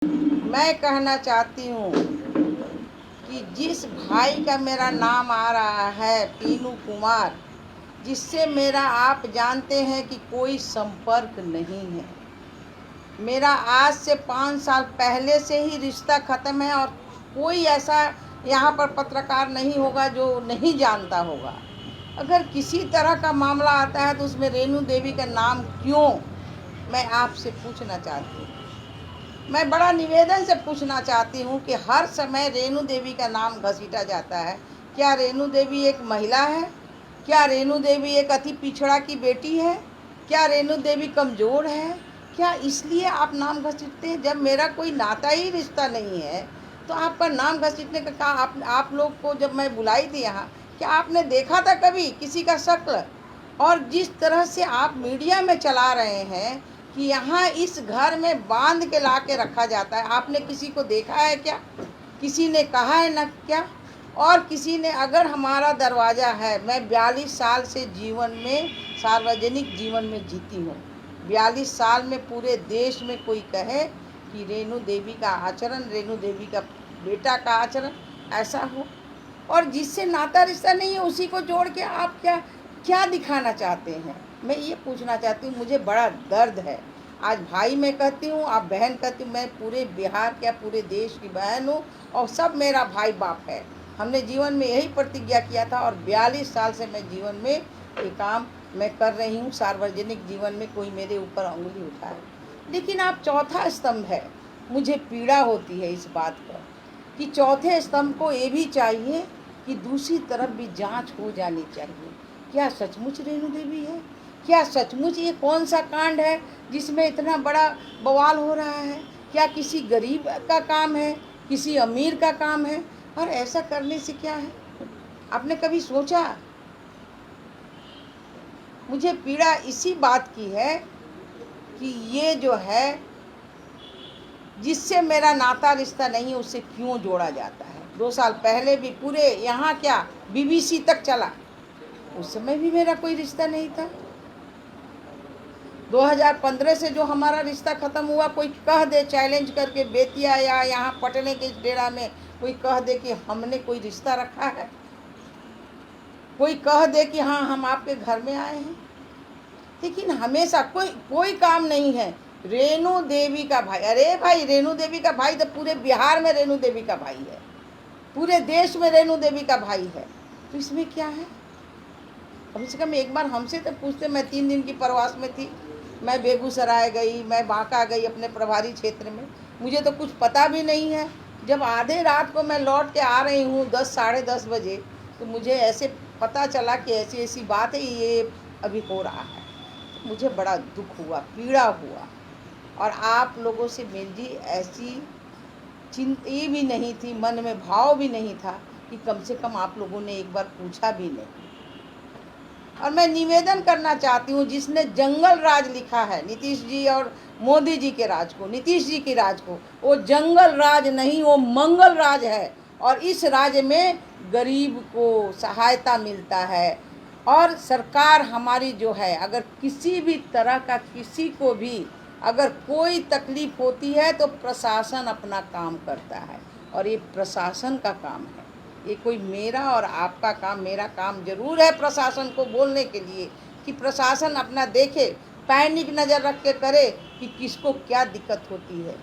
मैं कहना चाहती हूँ कि जिस भाई का मेरा नाम आ रहा है टीनू कुमार, जिससे मेरा आप जानते हैं कि कोई संपर्क नहीं है। मेरा आज से 5 साल पहले से ही रिश्ता ख़त्म है और कोई ऐसा यहाँ पर पत्रकार नहीं होगा जो नहीं जानता होगा। अगर किसी तरह का मामला आता है तो उसमें रेणु देवी का नाम क्यों, मैं आपसे पूछना चाहती हूँ। मैं बड़ा निवेदन से पूछना चाहती हूँ कि हर समय रेणु देवी का नाम घसीटा जाता है। क्या रेणु देवी एक महिला है? क्या रेणु देवी एक अति पिछड़ा की बेटी है? क्या रेणु देवी कमज़ोर है? क्या इसलिए आप नाम घसीटते हैं? जब मेरा कोई नाता ही रिश्ता नहीं है तो आपका नाम घसीटने का आप लोग को जब मैं बुलाई थी यहाँ, क्या आपने देखा था कभी किसी का शक्ल? और जिस तरह से आप मीडिया में चला रहे हैं कि यहाँ इस घर में बांध के ला के रखा जाता है, आपने किसी को देखा है क्या? किसी ने कहा है ना क्या? और किसी ने, अगर हमारा दरवाज़ा है, मैं 42 साल से जीवन में, सार्वजनिक जीवन में जीती हूँ। 42 साल में पूरे देश में कोई कहे कि रेणु देवी का आचरण, रेणु देवी का बेटा का आचरण ऐसा हो, और जिससे नाता रिश्ता नहीं है उसी को जोड़ के आप क्या क्या दिखाना चाहते हैं? मैं ये पूछना चाहती हूँ। मुझे बड़ा दर्द है। आज भाई मैं कहती हूँ, आप बहन कहती हूँ। मैं पूरे बिहार क्या पूरे देश की बहन हूँ और सब मेरा भाई बाप है। हमने जीवन में यही प्रतिज्ञा किया था और 42 साल से मैं जीवन में ये काम मैं कर रही हूँ। सार्वजनिक जीवन में कोई मेरे ऊपर उंगली उठाए, लेकिन आप चौथा स्तंभ है। मुझे पीड़ा होती है इस बात पर कि चौथे स्तंभ को ये भी चाहिए कि दूसरी तरफ भी जांच हो जानी चाहिए। क्या सचमुच रेणु देवी है? क्या सचमुच ये कौन सा कांड है जिसमें इतना बड़ा बवाल हो रहा है? क्या किसी गरीब का काम है, किसी अमीर का काम है? और ऐसा करने से क्या है? आपने कभी सोचा? मुझे पीड़ा इसी बात की है कि ये जो है, जिससे मेरा नाता रिश्ता नहीं, उससे क्यों जोड़ा जाता है। 2 साल पहले भी पूरे यहाँ क्या बीबीसी तक चला, उस समय भी मेरा कोई रिश्ता नहीं था। 2015 से जो हमारा रिश्ता ख़त्म हुआ, कोई कह दे चैलेंज करके बेतिया या यहाँ पटने के डेरा में कोई कह दे कि हमने कोई रिश्ता रखा है, कोई कह दे कि हाँ हम आपके घर में आए हैं, लेकिन हमेशा कोई काम नहीं है। रेणु देवी का भाई, अरे भाई रेणु देवी का भाई तो पूरे बिहार में रेणु देवी का भाई है, पूरे देश में रेणु देवी का भाई है, तो इसमें क्या है? कम से कम एक बार हमसे तो पूछते। मैं 3 दिन की प्रवास में थी, मैं बेगूसराय गई, मैं बांका गई अपने प्रभारी क्षेत्र में, मुझे तो कुछ पता भी नहीं है। जब आधे रात को मैं लौट के आ रही हूँ 10 साढ़े 10 बजे, तो मुझे ऐसे पता चला कि ऐसी ऐसी बात है, ये अभी हो रहा है। मुझे बड़ा दुख हुआ, पीड़ा हुआ, और आप लोगों से मेरी ऐसी चिंता भी नहीं थी, मन में भाव भी नहीं था कि कम से कम आप लोगों ने एक बार पूछा भी नहीं। और मैं निवेदन करना चाहती हूँ, जिसने जंगल राज लिखा है नीतीश जी और मोदी जी के राज को, नीतीश जी की राज को, वो जंगल राज नहीं, वो मंगल राज है। और इस राज्य में गरीब को सहायता मिलता है, और सरकार हमारी जो है, अगर किसी भी तरह का किसी को भी अगर कोई तकलीफ होती है तो प्रशासन अपना काम करता है, और ये प्रशासन का काम है। ये कोई मेरा और आपका काम, मेरा काम जरूर है प्रशासन को बोलने के लिए कि प्रशासन अपना देखे, पैनिक नज़र रख के करे कि किसको क्या दिक्कत होती है।